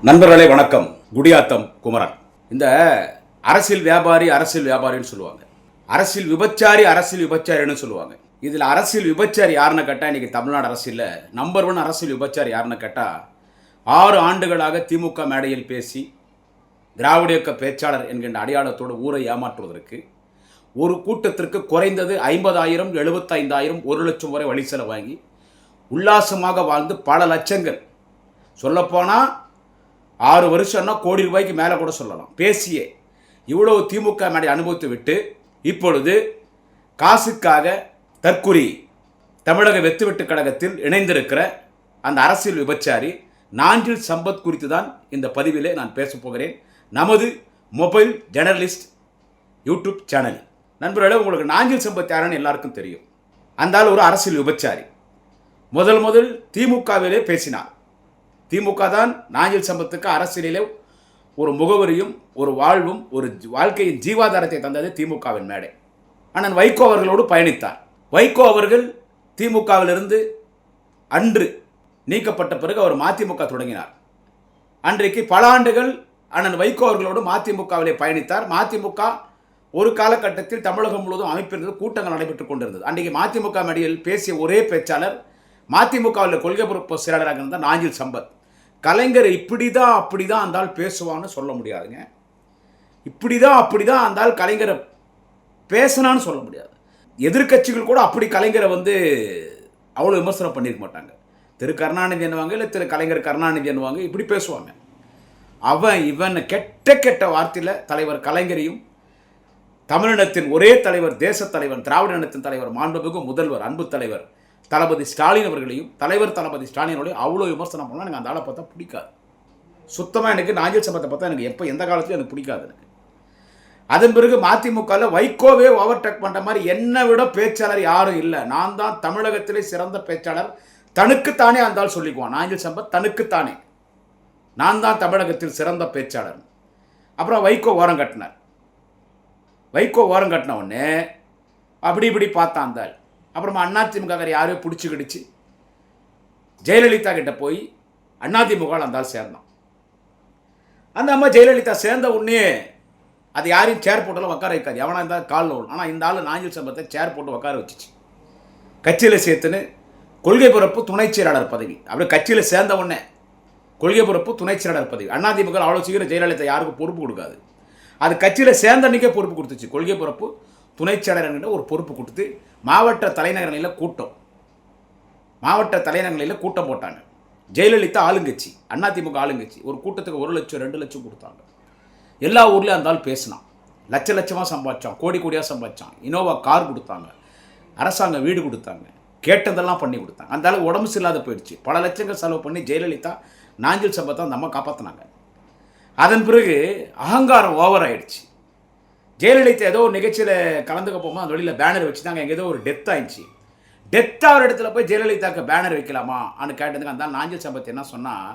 நண்பர்களே வணக்கம். குடியாத்தம் குமரன். இந்த அரசியல் வியாபாரின்னு சொல்லுவாங்க, அரசியல் விபச்சாரின்னு சொல்லுவாங்க. இதில் அரசியல் விபச்சாரி யாருன்னு கேட்டால், இன்றைக்கி தமிழ்நாடு அரசியலில் நம்பர் 1 அரசியல் விபச்சாரி யாருன்னு கேட்டால், 6 ஆண்டுகளாக திமுக மேடையில் பேசி திராவிட இயக்க பேச்சாளர் என்கின்ற அடையாளத்தோடு ஊரை ஏமாற்றுவதற்கு ஒரு கூட்டத்திற்கு குறைந்தது 50,000, 75,000, 1 லட்சம் வரை வழி செலவு வாங்கி உல்லாசமாக வாழ்ந்து பல லட்சங்கள், சொல்லப்போனால் 6 வருஷம்னா கோடி ரூபாய்க்கு மேலே கூட சொல்லலாம், பேசியே இவ்வளவு திமுக மேடை அனுபவித்து விட்டு இப்பொழுது காசுக்காக தற்குறி தமிழக வெத்துவெட்டு கழகத்தில் இணைந்திருக்கிற அந்த அரசியல் விபச்சாரி நாஞ்சில் சம்பத் குறித்து தான் இந்த பதிவிலே நான் பேசப் போகிறேன். நமது மொபைல் ஜேர்னலிஸ்ட் யூடியூப் சேனல். நண்பர்களே, உங்களுக்கு நாஞ்சில் சம்பத் யாருன்னு எல்லாருக்கும் தெரியும். அந்த ஆள் ஒரு அரசியல் விபச்சாரி. முதல் திமுகவிலே பேசினார். திமுக தான் நாஞ்சில் சம்பத்துக்கு அரசியலிலே ஒரு முகவரியும் ஒரு வாழ்வும் ஒரு வாழ்க்கையின் ஜீவாதாரத்தை தந்தது திமுகவின் மேடை. அண்ணன் வைகோ அவர்களோடு பயணித்தார். வைகோ அவர்கள் திமுகவிலிருந்து அன்று நீக்கப்பட்ட பிறகு அவர் மதிமுக தொடங்கினார். அன்றைக்கு பல ஆண்டுகள் அண்ணன் வைகோ அவர்களோடு மதிமுகவிலே பயணித்தார். மதிமுக ஒரு காலகட்டத்தில் தமிழகம் முழுவதும் அமைப்பிலிருந்து கூட்டங்கள் நடைபெற்றுக் கொண்டிருந்தது. அன்றைக்கு மதிமுக மேடையில் பேசிய ஒரே பேச்சாளர் மதிமுகவில் கொள்கை பொறுப்பு செயலாளராக இருந்தார் நாஞ்சில் சம்பத். கலைஞர் இப்படிதான் அப்படிதான் அந்தால் பேசுவான்னு சொல்ல முடியாதுங்க. இப்படிதான் அந்தால் கலைஞரை பேசினான்னு சொல்ல முடியாது. எதிர்கட்சிகள் கூட அப்படி கலைஞரை அவ்வளோ விமர்சனம் பண்ணியிருக்க மாட்டாங்க. திரு கருணாநிதி என்னவாங்க, இல்லை திரு கலைஞர் கருணாநிதி என்னவாங்க, இப்படி பேசுவாங்க. இவன் கெட்ட வார்த்தையில் தலைவர் கலைஞரையும், தமிழினத்தின் ஒரே தலைவர், தேச தலைவர், திராவிட இனத்தின் தலைவர், மாண்புமிகு முதல்வர், அன்பு தலைவர் தளபதி ஸ்டாலின் அவர்களையும், தலைவர் தளபதி ஸ்டாலினோடையும் அவ்வளோ விமர்சனம் பண்ணால் எனக்கு அந்த ஆளை பார்த்தா பிடிக்காது. சுத்தமாக எனக்கு நாஞ்சில் சம்பத்தை பார்த்தா எனக்கு எந்த காலத்துலையும் எனக்கு பிடிக்காது. எனக்கு அதன் பிறகு மதிமுகவில் வைகோவே ஓவர்டேக் பண்ணுற மாதிரி என்னை விட பேச்சாளர் யாரும் இல்லை, நான் தான் தமிழகத்திலே சிறந்த பேச்சாளர், தனக்குத்தானே அந்தால் சொல்லிக்குவான். நாஞ்சில் சம்பத் தனக்குத்தானே நான் தான் தமிழகத்தில் சிறந்த பேச்சாளர். அப்புறம் வைகோ ஓரம் கட்டினார். வைகோ ஓரம் கட்டின உடனே இப்படி பார்த்தான் அந்தால். அப்புறமா அதிமுக யாரையோ பிடிச்சி கிடிச்சு ஜெயலலிதா கிட்ட போய் அதிமுக அந்தால் சேர்ந்தான். அந்த அம்மா ஜெயலலிதா சேர்ந்த உடனே அது யாரையும் சேர் போட்டெல்லாம் உட்கார வைக்காது, எவனா இருந்தால் காலில் விடும். ஆனால் இந்த ஆள் நாஞ்சில் சம்பத்தை சேர் போட்டு உட்கார வச்சிச்சு. கட்சியில் சேர்த்துன்னு கொள்கை பொறுப்பு துணை செயலாளர் பதவி. அப்படி கட்சியில் சேர்ந்த உடனே கொள்கை பொறுப்பு துணை செயலாளர் பதவி. அதிமுக அவ்வளோ சீக்கிரம் ஜெயலலிதா யாருக்கும் பொறுப்பு கொடுக்காது. அது கட்சியில் சேர்ந்த அன்றைக்கே பொறுப்பு கொடுத்துச்சு. கொள்கை பொறுப்பு துணை செயலாளர்கிட்ட ஒரு பொறுப்பு கொடுத்து மாவட்ட தலைநகரங்களில் கூட்டம் போட்டாங்க. ஜெயலலிதா ஆளுங்கட்சி, அதிமுக ஆளுங்கட்சி. ஒரு கூட்டத்துக்கு 1 லட்சம் 2 லட்சம் கொடுத்தாங்க. எல்லா ஊர்லேயும் அந்த ஆள் பேசினான். லட்சமாக சம்பாதிச்சான், கோடியாக சம்பாதிச்சான். இனோவா கார் கொடுத்தாங்க, அரசாங்க வீடு கொடுத்தாங்க, கேட்டதெல்லாம் பண்ணி கொடுத்தாங்க. அந்த அளவுக்கு உடம்பு சரியில்லாத போயிடுச்சு. பல லட்சங்கள் செலவு பண்ணி ஜெயலலிதா நாஞ்சில் சம்பத்தை அந்த அம்மா காப்பாற்றினாங்க. அதன் பிறகு அகங்காரம் ஓவர் ஆயிடுச்சு. ஜெயலலிதா ஏதோ ஒரு நிகழ்ச்சியில் கலந்துக்க போகும்போது அந்த வழியில் பேனர் வச்சுட்டாங்க. எங்கே ஏதோ ஒரு டெத் ஆயிடுச்சு. டெத் ஆகிற இடத்துல போய் ஜெயலலிதாவுக்கு பேனர் வைக்கலாமா அப்படின்னு கேட்டதுக்கு அந்த நாஞ்சில் சம்பத் என்ன சொன்னால்,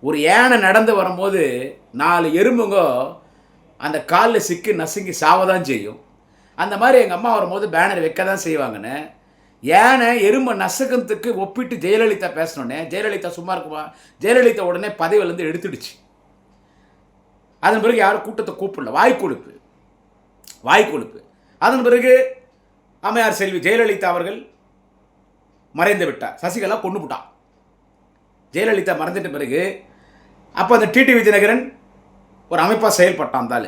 ஒரு யானை நடந்து வரும்போது 4 எறும்புங்க அந்த காலில் சிக்கி நசுங்கி சாவதான் செய்யும், அந்த மாதிரி எங்கள் அம்மா வரும்போது பேனர் வைக்க தான் செய்வாங்கன்னு. யானை எறும்பை நசுக்கிறதுக்கு ஒப்பிட்டு ஜெயலலிதா பேசினோடனே ஜெயலலிதா சும்மா இருக்குமா? ஜெயலலிதா உடனே பதவியிலேருந்து எடுத்துடுச்சு. அதன் பிறகு யாரும் கூட்டத்தை கூப்பிடல. வாய்க்கொழுப்பு. அதன் பிறகு அம்மையார் செல்வி ஜெயலலிதா அவர்கள் மறைந்து விட்டார். சசிகலா கொண்டு விட்டான். ஜெயலலிதா மறைந்துட்ட பிறகு அப்போ அந்த டிடிவி தினகரன் ஒரு அமைப்பாக செயல்பட்டான். அந்த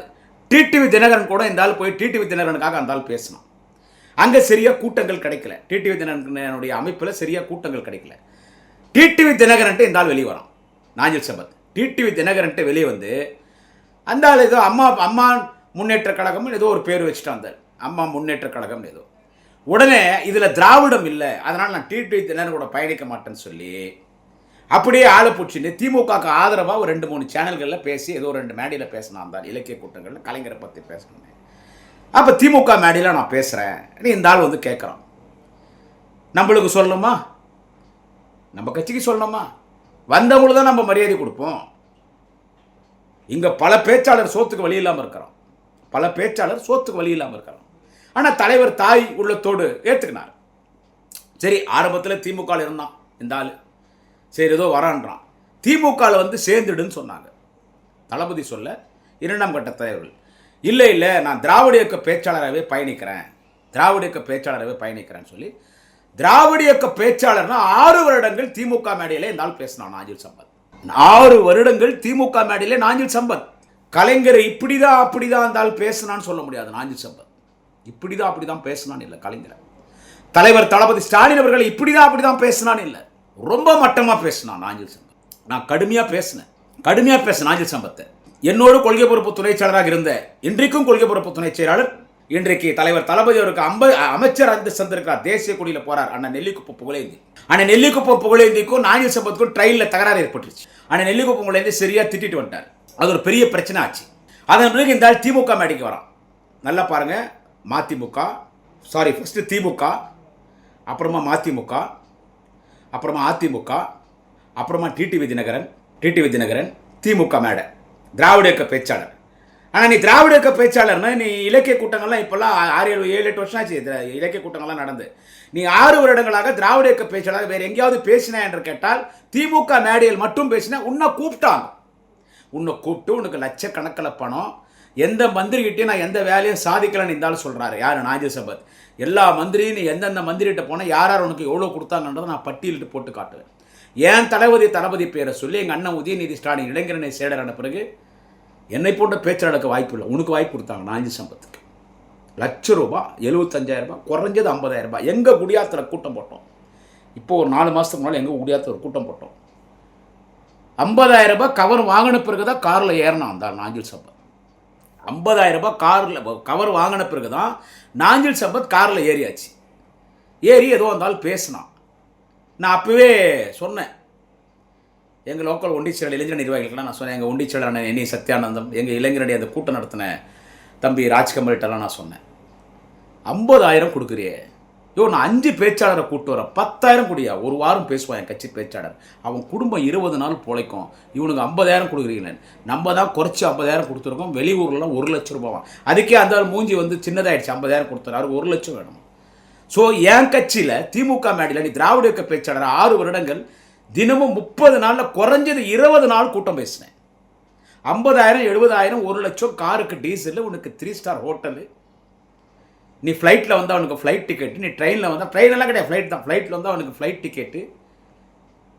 டிடிவி தினகரன் கூட இந்த ஆள் போய் டிடிவி தினகரனுக்காக அந்த ஆள் பேசினான். அங்கே சரியாக கூட்டங்கள் கிடைக்கல. டிடிவி தினகரனுடைய அமைப்பில் சரியாக கூட்டங்கள் கிடைக்கல. டிடிவி தினகரன்ட்டு இந்த ஆள் வெளியே வரான். நாஞ்சில் சம்பத் டிடிவி தினகரன்ட்டு வெளியே வந்து அந்த ஆள் ஏதோ அம்மா முன்னேற்ற கழகம் ஏதோ ஒரு பேர் வச்சுட்டு வந்தார். அம்மா முன்னேற்ற கழகம் ஏதோ. உடனே இதில் திராவிடம் இல்லை, அதனால் நான் டிடிவி தினகரன் கூட பயணிக்க மாட்டேன்னு சொல்லி அப்படியே ஆளை பிடிச்சிட்டு திமுகவுக்கு ஆதரவாக ஒரு 2-3 சேனல்களில் பேசி ஏதோ 2 மேடையில் பேசினா இருந்தார். இலக்கிய கூட்டங்களில் கலைஞரை பற்றி பேசணும். அப்போ திமுக மேடையில் நான் பேசுகிறேன், இந்த ஆள் கேட்குறான். நம்மளுக்கு சொல்லணுமா? நம்ம கட்சிக்கு சொல்லணுமா? வந்தவங்களுக்கு தான் நம்ம மரியாதை கொடுப்போம். இங்கே பல பேச்சாளர் சோத்துக்கு வழி இல்லாமல் இருக்கிறோம். ஆனால் தலைவர் தாய் உள்ளத்தோடு ஏற்றுக்கினார். சரி, ஆரம்பத்தில் திமுக இருந்தான் இந்த ஆள், சரி ஏதோ வரான்றான். திமுகவில் வந்து சேர்ந்துடுன்னு சொன்னாங்க. தளபதி சொல்ல 2ஆம் கட்ட தலைவர்கள் இல்லை நான் திராவிட இயக்க பேச்சாளராகவே பயணிக்கிறேன்னு சொல்லி திராவிட இயக்க பேச்சாளர்னா 6 வருடங்கள் திமுக மேடையிலே இருந்தால் பேசினான் நாஞ்சில் சம்பத். 6 வருடங்கள் திமுக மேடையிலே நாஞ்சில் சம்பத். கலைஞர் இப்படிதான் அப்படிதான் இருந்தால் பேசினான்னு சொல்ல முடியாது. நாஞ்சில் சம்பத் இப்படிதான் அப்படிதான் பேசினான் இல்லை. கலைஞர் தலைவர் தளபதி ஸ்டாலின் அவர்கள் இப்படிதான் அப்படிதான் பேசினான்னு இல்லை. ரொம்ப மட்டமாக பேசினான் நாஞ்சில் சம்பத். நான் கடுமையாக பேசினேன் நாஞ்சில் சம்பத்தை. என்னோடு கொள்கை பொறுப்பு துணை செயலராக இருந்த, இன்றைக்கும் கொள்கை பொறுப்பு துணை செயலாளர், இன்றைக்கு தலைவர் தளபதி அவருக்கு அமைச்சர் அந்தஸ்து தந்திருக்கிறார். தேசிய கொடியில் போறார். அண்ணன் நெல்லிக்குப்பம் புகழேந்திக்கும் நாஞ்சில் சம்பத்துக்கும் ட்ரெயினில் தகராறு ஏற்பட்டுருச்சு. அண்ணன் நெல்லிக்குப்பம் புகழேந்தி சரியா திட்டிட்டு வந்துட்டார். அது ஒரு பெரிய பிரச்சனை ஆச்சு. அதன் பிறகு இந்த திமுக மேடைக்கு வரான். நல்லா பாருங்க, ஃபர்ஸ்ட் திமுக, அப்புறமா மதிமுக, அப்புறமா அதிமுக, அப்புறமா டிடிவி தினகரன், திமுக மேடை, திராவிட இயக்க பேச்சாளர். ஆனால் நீ திராவிட இயக்க பேச்சாளர்னா நீ இலக்கிய கூட்டங்கள்லாம் இப்போல்லாம் 6-7-8 வருஷம் ஆச்சு இலக்கிய கூட்டங்கள்லாம் நடந்து. நீ 6 வருடங்களாக திராவிட இயக்க பேச்சாளர் வேறு எங்கேயாவது பேசினா என்று கேட்டால் திமுக மேடையில் மட்டும் பேசினா உன்னை கூப்பிட்டு உனக்கு லட்சக்கணக்கில் பணம், எந்த மந்திரிகிட்டையும் நான் எந்த வேலையும் சாதிக்கலன்னு இருந்தாலும் சொல்கிறாரு. யார்? நாஞ்சில் சம்பத். எல்லா மந்திரியும் நீ எந்தெந்த மந்திரிகிட்ட போனால் யார் உனக்கு எவ்வளோ கொடுத்தாங்கன்றதை நான் பட்டியலிட்டு போட்டு காட்டுவேன். ஏன் தளபதி பேரை சொல்லி எங்கள் அண்ணன் உதயநிதி ஸ்டாலின் இளைஞரணை சேடரான பிறகு என்னை போன்ற பேச்சாளருக்கு வாய்ப்பு இல்லை. உனக்கு வாய்ப்பு கொடுத்தாங்க நாஞ்சில் சம்பத்துக்கு. ₹1,00,000 75,000 குறைஞ்சது ₹50,000. எங்கள் குடியாத்தில் கூட்டம் போட்டோம். இப்போது ஒரு 4 மாதத்துக்கு முன்னால் எங்கள் குடியாத்தில் ஒரு கூட்டம் போட்டோம். ₹50,000 கவர் வாங்கின பிறகு தான் காரில் ஏறினான் அந்த நாஞ்சில் சம்பத். ₹50,000 காரில் கவர் வாங்கின பிறகு தான் நாஞ்சில் சம்பத் காரில் ஏறி ஏதோ இருந்தாலும் பேசினான். நான் அப்போவே சொன்னேன், எங்கள் லோக்கல் ஒண்டிச்சேரல் இளைஞர் நிர்வாகிகள்லாம் நான் சொன்னேன், எங்கள் ஒண்டிச்சேரலான என் சத்யானந்தம், எங்கள் இளைஞருடைய அந்த கூட்டம் நடத்தின தம்பி ராஜ்கமல்கிட்டலாம் நான் சொன்னேன், 50,000 கொடுக்குறியே, நான் 5 பேச்சாளரை கூப்பிட்டு வரேன், 10,000 குடியா, ஒரு வாரம் பேசுவான் என் கட்சி பேச்சாளர், அவன் குடும்பம் 20 நாள் பிழைக்கும், இவனுக்கு 50,000 கொடுக்குறீங்களே, நம்ம தான் குறைச்சி 50,000 கொடுத்துருக்கோம், வெளியூர்லாம் ₹1,00,000. அதுக்கே அந்த மூஞ்சி வந்து சின்னதாகிடுச்சு, 50,000 கொடுத்துறாரு, 1,00,000 வேணும். ஸோ என் கட்சியில் திமுக மேடையில் நீ திராவிட இயக்க பேச்சாளர் 6 வருடங்கள் தினமும் 30 நாளில் குறைஞ்சது 20 நாள் கூட்டம் பேசினேன். 50,000, 70,000, 1,00,000 காருக்கு டீசல், உனக்கு 3 ஸ்டார் ஹோட்டலு, நீ ஃப்ளைட்டில் வந்தால் அவனுக்கு ஃப்ளைட் டிக்கெட்டு, நீ ட்ரெயினில் வந்தால், ட்ரெயினெல்லாம் கிடையாது ஃப்ளைட் தான், ஃப்ளைட்டில் வந்தால் அவனுக்கு ஃப்ளைட் டிக்கெட்டு,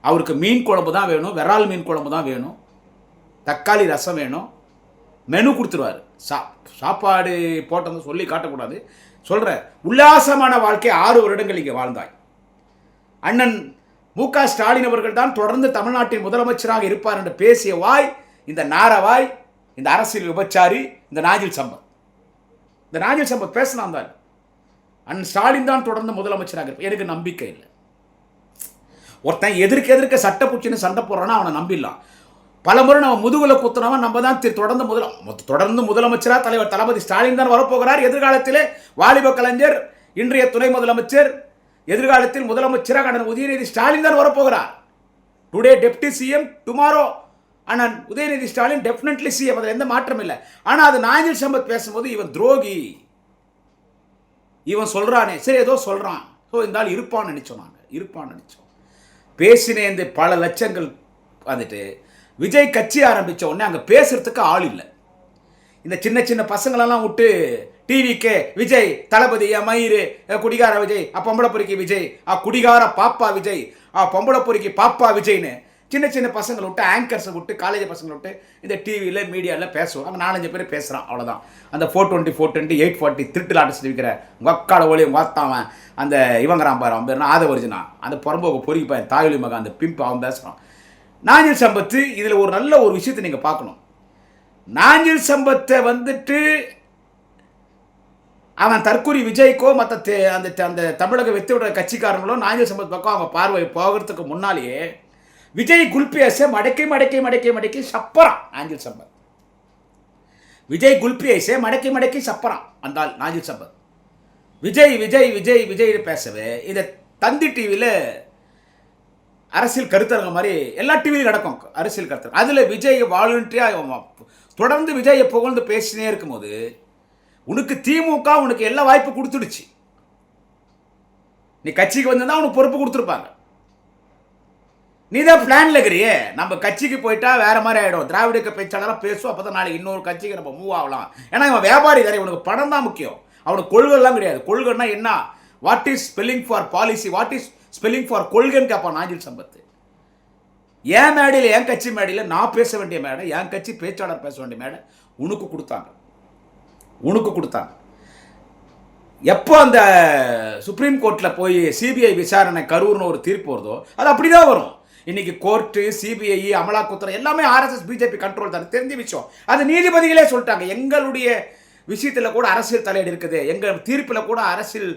அவருக்கு மீன் குழம்பு தான் வேணும், விரால் மீன் குழம்பு தான் வேணும், தக்காளி ரசம் வேணும், மெனு கொடுத்துருவார். சாப்பாடு போட்டதை சொல்லி காட்டக்கூடாது, சொல்கிறேன். உல்லாசமான வாழ்க்கை 6 வருடங்கள் இங்கே வாழ்ந்தாய். அண்ணன் மு.க. ஸ்டாலின் அவர்கள் தான் தொடர்ந்து தமிழ்நாட்டின் முதலமைச்சராக இருப்பார் என்று பேசிய வாய் இந்த நாரவாய், இந்த அரசியல் விபச்சாரி, இந்த நாஞ்சில் சம்பத் பேசினான் தான். அண்ணன் ஸ்டாலின் தான் தொடர்ந்து முதலமைச்சராக இருப்பார். எனக்கு நம்பிக்கை இல்லை. ஒருத்தன் எதிர்க்க சட்டப்பூச்சின்னு சண்டை போடுறான்னா அவனை நம்பிடலாம். பலமுறை நம்ம முதுகுல குத்துனவன் நம்ம தான் தொடர்ந்து முதலமைச்சராக தலைவர் தளபதி ஸ்டாலின் தான் வரப்போகிறார். எதிர்காலத்திலே வாலிப கலைஞர், இன்றைய துணை முதலமைச்சர், எதிர்காலத்தில் முதலமைச்சராக அண்ணன் உதயநிதி ஸ்டாலின் தான் வரப்போகிறார். டுடே டெப்டி சிஎம், டுமாரோ அண்ணன் உதயநிதி ஸ்டாலின் டெஃபினெட்லி சிஎம், அதில் எந்த மாற்றம் இல்லை. ஆனால் அது நாஞ்சில் சம்பத் பேசும்போது இவன் துரோகி, இவன் சொல்றானே, சரி ஏதோ சொல்றான், ஸோ இருந்தாலும் இருப்பான்னு நினைச்சோம். பேசினேன். இந்த பல லட்சங்கள் வந்துட்டு விஜய் கட்சி ஆரம்பித்த உடனே அங்கே பேசுறதுக்கு ஆள் இல்லை. இந்த சின்ன பசங்களெல்லாம் விட்டு டிவிக்கே விஜய் தளபதி, மயிறு குடிகார விஜய், பொம்பளை பொறுக்கி விஜய், குடிகார பாப்பா விஜய், பொம்பளை பொறுக்கி பாப்பா விஜய்னு சின்ன பசங்களை விட்டு, ஆங்கர்ஸை விட்டு, காலேஜ் பசங்களை விட்டு இந்த டிவியில் மீடியாவில் பேசுவோம். அங்கே 4-5 பேர் பேசுகிறான், அவ்வளோதான். அந்த 420, 840 திருட்டு ஆட்டு வச்சுருக்கிற உக்கால ஒளி வாத்தாவன் அந்த இவங்கிறான் பாரு, அவன் பேர் ஆதவர்ஜனா, அந்த புறம்போக்கு பொறுக்கிப்பான் தாயொலி மகன், அந்த பிம்ப், அவன் பேசுகிறான். நாஞ்சில் சம்பத்து இதில் ஒரு நல்ல ஒரு விஷயத்தை நீங்கள் பார்க்கணும். நாஞ்சில் சம்பத்தை வந்துட்டு அவன் தற்கொலை விஜய்க்கோ மற்ற அந்த தமிழக வெற்றி விடுற கட்சிக்காரங்களோ நாஞ்சில் சம்பத் பக்கம் அவங்க பார்வை போகிறதுக்கு முன்னாலேயே விஜய் குல்பியஸை மடக்கி சப்பறான் நாஞ்சில் சம்பத். விஜய் குல்பியஸை மடக்கி சப்பறான் அந்த நாஞ்சில் சம்பத். விஜய் பேசவே இதை தந்தி டிவியில் அரசியல் கருத்தரங்க மாதிரி எல்லா டிவிலையும் நடக்கும் அரசியல் கருத்தரங்க. அதில் விஜய் வாலண்டியாக தொடர்ந்து விஜயை புகழ்ந்து பேசினே இருக்கும்போது உனக்கு திமுக உனக்கு எல்லா வாய்ப்பு கொடுத்துடுச்சு. நீ கட்சிக்கு வந்தா உனக்கு பொறுப்பு கொடுத்துருப்பாங்க. நீ தான் பிளான்ல இருக்கிறியே. நம்ம கட்சிக்கு போயிட்டா வேற மாதிரி ஆகிடும். திராவிட இயக்க பேச்சாளராக பேசுவோம். அப்போ தான் நாளைக்கு இன்னொரு கட்சிக்கு நம்ம மூவ் ஆகலாம். ஏன்னா இவன் வியாபாரி தானே, இவனுக்கு பணம் தான் முக்கியம். அவனுக்கு கொள்கைலாம் கிடையாது. கொள்கைன்னா என்ன? What is spelling for policy, what is spelling for கொள்கைன்னு கேட்பான் நாஞ்சில் சம்பத். என் மேடையில், என் கட்சி மேடையில் நான் பேச வேண்டிய மேடை, என் கட்சி பேச்சாளர் பேச வேண்டிய மேடை உனக்கு கொடுத்தாங்க. உனக்கு கொடுத்தாங்க. எப்போ அந்த சுப்ரீம் கோர்ட்டில் போய் சிபிஐ விசாரணை கரூர்னு ஒரு தீர்ப்பு வருதோ அது அப்படி தான் வரும். இன்னைக்கு கோர்ட்டு, சிபிஐ, அமலாக்கத்துறை எல்லாமே ஆர்எஸ்எஸ் பிஜேபி கண்ட்ரோல் தான். தெரிஞ்ச விஷயம். அது நீதிபதிகளே சொல்லிட்டாங்க. எங்களுடைய விஷயத்தில் கூட அரசியல் தலையீடு இருக்குது, எங்கள் தீர்ப்பில் கூட அரசியல்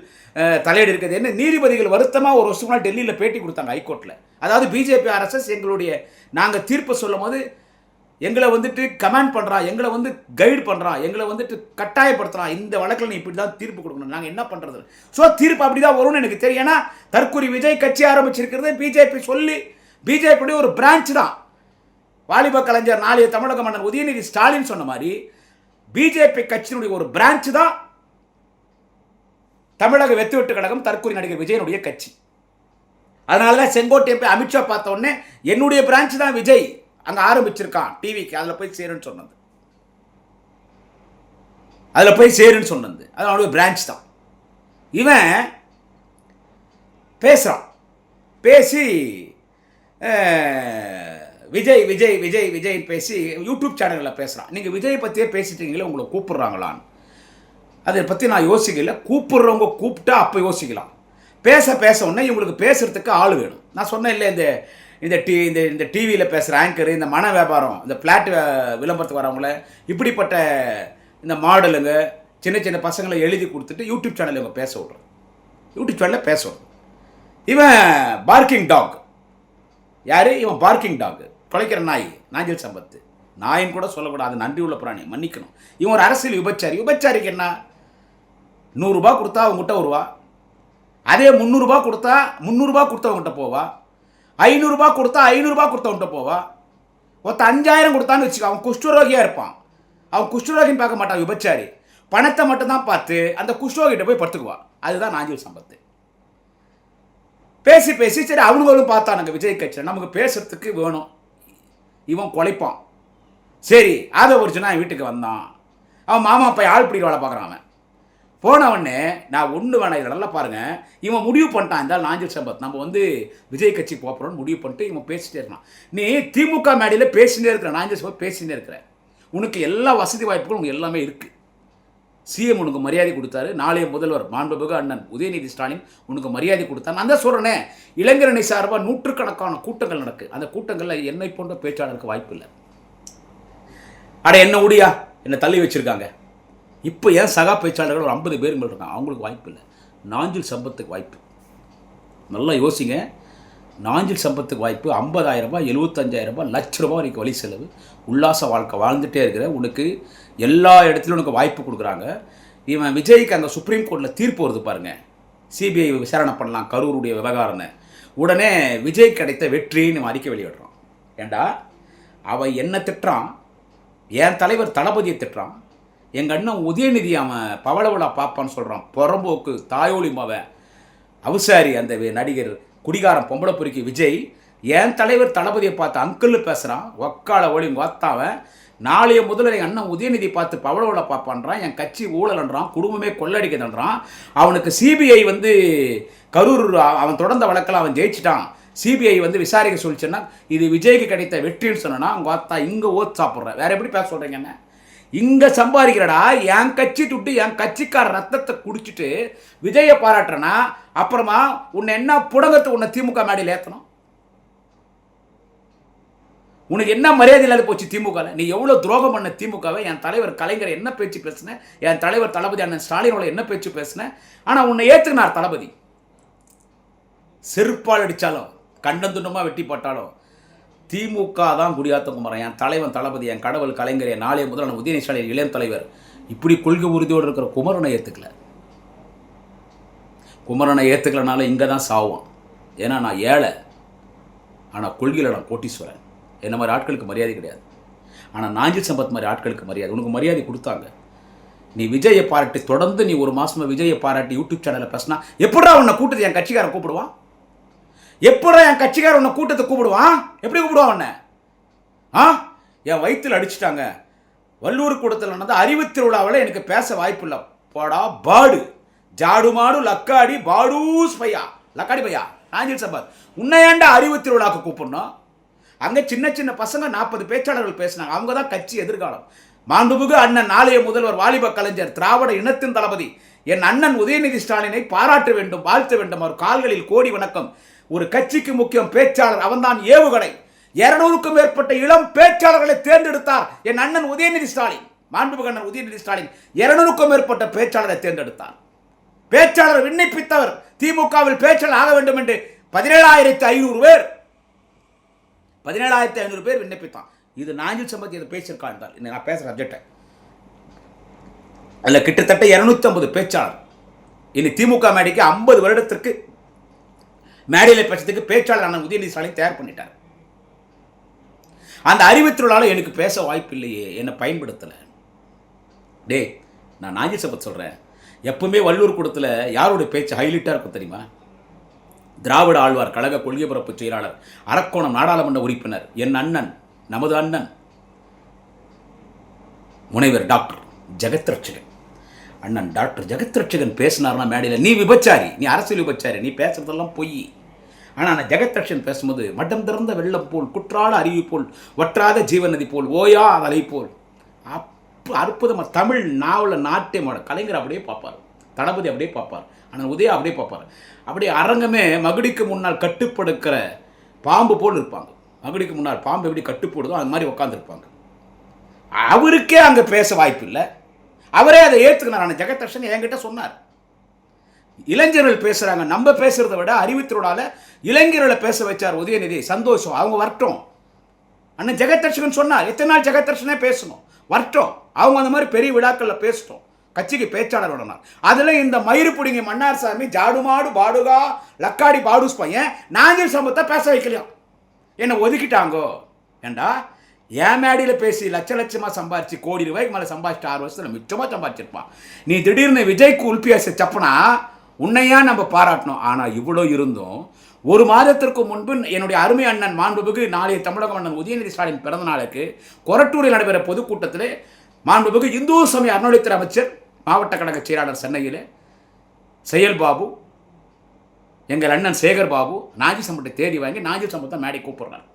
தலையீடு இருக்குது என்ன நீதிபதிகள் வருத்தமாக ஒரு வருஷம் முன்னாடி டெல்லியில் பேட்டி கொடுத்தாங்க ஹைகோர்ட்டில். அதாவது பிஜேபி ஆர்எஸ்எஸ் எங்களுடைய நாங்கள் தீர்ப்பு சொல்லும் போது எங்களை வந்துட்டு கமெண்ட் பண்ணுறான், எங்களை வந்து கைடு பண்ணுறான், எங்களை வந்துட்டு கட்டாயப்படுத்துகிறான். இந்த வழக்கில் நீ இப்படி தான் தீர்ப்பு கொடுக்கணும், நாங்கள் என்ன பண்ணுறது? ஸோ தீர்ப்பு அப்படி தான் வரும்னு எனக்கு தெரியும். ஏன்னா தற்கொலை விஜய் கட்சி ஆரம்பிச்சிருக்கிறது பிஜேபி சொல்லி, பிஜேபியுடைய ஒரு பிரான்ச் தான். வாலிப கலைஞர் நாளைய தமிழக மன்னர் உதயநிதி ஸ்டாலின் சொன்ன மாதிரி பிஜேபி கட்சியினுடைய ஒரு பிரான்ச் தான் தமிழக வெட்டுவெட்டு கழகம், தற்கொலை நடிகர் விஜயனுடைய கட்சி. அதனால தான் செங்கோட்டையை போய் அமித்ஷா பார்த்த உடனே என்னுடைய பிரான்ச் தான் விஜய் அங்கே ஆரம்பிச்சிருக்கான் டிவிக்கு, அதில் போய் சேருன்னு சொன்னது. அதில் போய் சேருன்னு சொன்னது அது அவனுடைய பிரான்ச் தான். இவன் பேசுகிறான். பேசி விஜய் விஜய் விஜய் விஜய் பேசி யூடியூப் சேனலில் பேசுகிறான். நீங்கள் விஜய் பற்றியே பேசிட்டீங்களே, உங்களை கூப்பிட்றாங்களான்னு. அதை பற்றி நான் யோசிக்கல. கூப்பிட்றவங்க கூப்பிட்டா அப்போ யோசிக்கலாம். பேச பேச உடனே இவங்களுக்கு பேசுகிறதுக்கு ஆள் வேணும். நான் சொன்னேன் இல்லை, இந்த டிவியில் பேசுகிற ஆங்கரு, இந்த மன வியாபாரம், இந்த பிளாட் விளம்பரத்துக்கு வரவங்கள, இப்படிப்பட்ட இந்த மாடலுங்க சின்ன சின்ன பசங்களை எழுதி கொடுத்துட்டு யூடியூப் சேனலில் இவங்க பேச விட்றோம். யூடியூப் சேனலில் பேச விட்றோம். இவன் பார்க்கிங் டாக். யார் இவன்? பார்க்கிங் டாக், குலைக்கிற நாய். நாஞ்சில் சம்பத் நாயின்னு கூட சொல்லக்கூடாது, நன்றி உள்ள பிராணி, மன்னிக்கணும். இவன் ஒரு அரசியல் விபச்சாரி. விபச்சாரிக்கு என்ன? 100 ரூபா கொடுத்தா அவங்ககிட்ட வருவா, அதே 300 ரூபா கொடுத்தா 300 ரூபா கொடுத்தவங்ககிட்ட போவா, 500 ரூபா கொடுத்தா 500 ரூபா கொடுத்தவன்கிட்ட போவா. ஒருத்த 5000 கொடுத்தான்னு வச்சுக்கோ, அவன் குஷ்டரோகியாக இருப்பான். அவன் குஷ்டரோகின்னு பார்க்க மாட்டான் விபச்சாரி. பணத்தை மட்டும்தான் பார்த்து அந்த குஷ்டரோகிட்ட போய் படுத்துக்குவான். அதுதான் நாஞ்சில் சம்பத். பேசி பேசி சரி அவனுங்களும் பார்த்தானுங்க விஜய் கட்சியில் நமக்கு பேசுறதுக்கு வேணும். இவன் குலைப்பான். சரி அதை ஒரிஜினா வீட்டுக்கு வந்தான். அவன் மாமா அப்பா ஆள் பிடி வேலை பார்க்குறான். அவன் போனவொடனே நான் ஒன்று வேணாம், இதை நல்லா பாருங்கள். இவன் முடிவு பண்ணிட்டான், இந்த நாஞ்சில் சம்பத் நம்ம வந்து விஜய் கட்சி போகிறோன்னு முடிவு பண்ணிட்டு இவன் பேசிட்டே இருக்கான். நீ திமுக மேடையில் பேசிகிட்டே இருக்கிற நாஞ்சில் சம்பத், பேசிகிட்டே இருக்கிற. உனக்கு எல்லா வசதி வாய்ப்புகளும் உனக்கு எல்லாமே இருக்குது. சிஎம் உனக்கு மரியாதை கொடுத்தாரு. நாளைய முதல்வர் மாண்புமிகு அண்ணன் உதயநிதி ஸ்டாலின் உனக்கு மரியாதை கொடுத்தாரு. நான் தான் சொல்கிறேனே, இளைஞரணி சார்பாக நூற்றுக்கணக்கான கூட்டங்கள் நடக்கு. அந்த கூட்டங்களில் என்னை போன்ற பேச்சாளருக்கு வாய்ப்பு இல்லை. அட என்ன முடியா என்னை தள்ளி வச்சுருக்காங்க. இப்போ ஏன் சகா பேச்சாளர்கள் ஒரு 50 பேர் மேல் இருக்காங்க, அவங்களுக்கு வாய்ப்பு இல்லை. நாஞ்சில் சம்பத்துக்கு வாய்ப்பு. நல்லா யோசிங்க. நாஞ்சில் சம்பத்துக்கு வாய்ப்பு. 50,000 ரூபாய், 75,000 ரூபாய், லட்ச ரூபாய் வரைக்கும் வழி செலவு, உல்லாச வாழ்க்கை வாழ்ந்துகிட்டே இருக்கிற உனக்கு எல்லா இடத்துலையும் உனக்கு வாய்ப்பு கொடுக்குறாங்க. இவன் விஜய்க்கு அங்கே சுப்ரீம் கோர்ட்டில் தீர்ப்பு வருது பாருங்கள், சிபிஐ விசாரணை பண்ணலாம் கரூருடைய விவகாரம்னு. உடனே விஜய் கிடைத்த வெற்றின்னு அறிக்கை வெளியிடுறான். ஏண்டா அவன் என்ன திட்டுறான், என் தலைவர் தளபதியை திட்டுறான், எங்கள் அண்ணன் உதயநிதி அவன் பவளவிழா பாப்பான்னு சொல்கிறான். புறம்போக்கு தாயோலி மவன் அவசாரி அந்த நடிகர் குடிகாரம் பொம்பளை பொறுக்கி விஜய் என் தலைவர் தளபதியை பார்த்து அங்கிள்னு பேசுகிறான். ஒக்கால ஒளி வாத்தாவன். நாளைய முதல்ல எங்கள் அண்ணன் உதயநிதி பார்த்து பவளவிழா பாப்பான்றான். என் கட்சி ஊழல்ன்றான், குடும்பமே கொள்ளடிக்கதுன்றான். அவனுக்கு சிபிஐ வந்து கரூர் அவன் தொடர்ந்த வழக்கில் அவன் ஜெயிச்சிட்டான். சிபிஐ வந்து விசாரிக்க சொல்லிச்சுன்னா இது விஜய்க்கு கிடைத்த வெற்றின்னு சொன்னா அவங்க வாத்தா இங்கே ஓத்து சாப்பிட்ற. வேற எப்படி பேச சொல்கிறீங்க? என்ன இங்கே சம்பாதிக்கிறடா, என் கட்சி துட்டு என் கட்சிக்கார ரத்தத்தை குடிச்சிட்டு விஜயை பாராட்டுறனா, அப்புறமா உன்னை என்ன புடங்கத்தை உன்னை திமுக மேடையில் ஏற்றணும்? உனக்கு என்ன மரியாதை இல்லாத போச்சு திமுகவில்? நீ எவ்வளோ துரோகம் பண்ண திமுகவை? என் தலைவர் கலைஞர் என்ன பேச்சு பேசினேன், என் தலைவர் தளபதி அண்ணன் ஸ்டாலினோட என்ன பேச்சு பேசினேன். ஆனால் உன்னை ஏற்றுக்கினார் தளபதி. செருப்பால் அடித்தாலும் கண்டந்துண்டமாக வெட்டி போட்டாலும் திமுக தான் குடியாத்தம் குமரன். என் தலைவன் தளபதி, என் கடவுள் கலைஞர், என் நாளைய முதல்வர் உதயநிதி ஸ்டாலின் இளைய தலைவர், இப்படி கொள்கை உறுதியோடு இருக்கிற குமரனை ஏற்றுக்கல. குமரனை ஏற்றுக்கலனால இங்கே தான் சாவான். ஏன்னா நான் ஏழை, ஆனால் கொள்கையில் நான் கோட்டீஸ்வரன். என்ன மாதிரி ஆட்களுக்கு மரியாதை கிடையாது. ஆனால் நாஞ்சில் சம்பத் மாதிரி ஆட்களுக்கு மரியாதை. உனக்கு மரியாதை கொடுத்தாங்க. நீ விஜயை பாராட்டி தொடர்ந்து நீ ஒரு மாதமாக விஜயை பாராட்டி யூடியூப் சேனலில் பேசினா எப்படா உன்னை கூட்டத்தை என் கட்சிக்காரன் கூப்பிடுவான்? எப்படா என் கட்சிக்கார உன்னை கூட்டத்தை கூப்பிடுவான்? எப்படி கூப்பிடுவான் உன்னை? என் வயிற்றில் அடிச்சுட்டாங்க. வள்ளூர் கூட்டத்தில் நடந்த அறிவு திருவிழாவில் எனக்கு பேச வாய்ப்பு இல்லை. போடா பாடு, ஜாடு மாடு லக்காடி பாடூஸ் பையா, லக்காடி பையா நாஞ்சில் சம்பத், உன்னை ஏன்டா அறிவு திருவிழாவுக்கு கூப்பிடணும்? அங்கே சின்ன சின்ன பசங்க 40 பேச்சாளர்கள் பேசினாங்க. அவங்க தான் கட்சி எதிர்காலம். மாண்புமிகு அண்ணன் நாளைய முதல்வர் வாலிப கலைஞர் திராவிட இனத்தின் தளபதி என் அண்ணன் உதயநிதி ஸ்டாலினை பாராட்ட வேண்டும், வாழ்த்த வேண்டும். அவர் கால்களில் கோடி வணக்கம். ஒரு கட்சிக்கு முக்கியம் பேச்சாளர், அவன்தான் ஏவுகணை. 200க்கும் மேற்பட்ட இளம் பேச்சாளர்களை தேர்ந்தெடுத்தார் என் அண்ணன் உதயநிதி ஸ்டாலின். மாண்புமிகு அண்ணன் உதயநிதி ஸ்டாலின் 200க்கும் மேற்பட்ட பேச்சாளரை தேர்ந்தெடுத்தார். பேச்சாளர் விண்ணப்பித்தவர் திமுகவில் பேச்சாளர் ஆக வேண்டும் என்று 17,500 பேர் 17,500 பேர் விண்ணப்பித்தான். இது நாஞ்சில் சம்பத் இதை பேசியிருக்கான் என்றால் நான் பேசுகிற சப்ஜெக்டை அதில் கிட்டத்தட்ட 250 பேச்சாளர். இனி திமுக மேடைக்கு 50 வருடத்திற்கு மேடையில் பேசுறதுக்கு பேச்சாளர் அண்ணன் உதயநிதி ஸ்டாலின் தயார் பண்ணிட்டார். அந்த அறிவித்திருளால எனக்கு பேச வாய்ப்பு இல்லையே, என்னை பயன்படுத்தலை. நான் நாஞ்சில் சம்பத் சொல்கிறேன். எப்பவுமே வள்ளூர் கூடத்தில் யாருடைய பேச்சு ஹைலைட்டாக இருக்கும் தெரியுமா? திராவிட ஆழ்வார் கழக கொள்கை பரப்பு செயலாளர், அரக்கோணம் நாடாளுமன்ற உறுப்பினர், என் அண்ணன், நமது அண்ணன் முனைவர் டாக்டர் ஜெகத்ரட்சகன். அண்ணன் டாக்டர் ஜெகத்ரட்சகன் பேசினார்னா மேடையில், நீ விபச்சாரி, நீ அரசியல் விபச்சாரி, நீ பேசுறதெல்லாம் பொய். ஆனால் அந்த ஜெகத்ரட்சகன் பேசும்போது மட்டம் திறந்த வெள்ளம் போல், குற்றால அருவி போல், வற்றாத ஜீவநதி போல், ஓயா அலை போல், அற்புதமாக தமிழ் நாவலில் நாட்டியமோட கலைஞர் அப்படியே பார்ப்பார், தளபதி அப்படியே பார்ப்பார், ஆனால் உதயா அப்படியே பார்ப்பார். அப்படியே அரங்கமே மகுடிக்கு முன்னால் கட்டுப்படுக்கிற பாம்பு போல் இருப்பாங்க. மகுடிக்கு முன்னால் பாம்பு எப்படி கட்டுப்படுதோ அது மாதிரி உட்காந்துருப்பாங்க. அவருக்கே அங்கே பேச வாய்ப்பு இல்லை. அவரே அதை ஏற்றுக்கினார். ஆனால் ஜெகத்ரட்சகன் என்கிட்ட சொன்னார், இளைஞர்கள் பேசுகிறாங்க, நம்ம பேசுகிறத விட அறிவித்திரோடால இளைஞர்களை பேச வச்சார் உதயநிதி, சந்தோஷம், அவங்க வரட்டும். அண்ணன் ஜெகத்ரட்சகன் சொன்னார், எத்தனை நாள் ஜெகத்ரட்சனே பேசணும், வரட்டும், அவங்க அந்த மாதிரி பெரிய விழாக்களில் பேசட்டும், கட்சிக்கு பேச்சாளர் விடணும். அதில் இந்த மயிறு பிடிங்க மன்னார் சாமி, ஜாடுமாடு பாடுகா லக்காடி பாடுஸ் பையன் நாஞ்சில் சம்பத்தை பேச வைக்கலையும், என்னை ஒதுக்கிட்டாங்கோ. ஏண்டா என் மேடியில் பேசி லட்சமாக சம்பாதிச்சு கோடி ரூபாய்க்கு மேலே சம்பாதிச்சு 6 வருஷத்தில் மிச்சமாக சம்பாதிச்சிருப்பான். நீ திடீர்னு விஜய்க்கு உள்பியாச சப்பனா உன்னையா நம்ம பாராட்டணும். ஆனால் இவ்வளோ இருந்தும் 1 மாதத்திற்கு முன்பு என்னுடைய அருமை அண்ணன் மாண்புமிகு நாளைய தமிழக அண்ணன் உதயநிதி ஸ்டாலின் பிறந்த நாளுக்கு கொரட்டூரில் நடைபெற பொதுக்கூட்டத்தில் மாண்புமிகு இந்து சமய அறநிலையத்துறை அமைச்சர், மாவட்ட கழக செயலாளர் சென்னையில் செயல்பாபு, எங்கள் அண்ணன் சேகர் பாபு நாஞ்சில் சம்பத்தை தேடி வாங்கி நாஞ்சில் சம்பத்தை மேடை கூப்பிடுறாரு.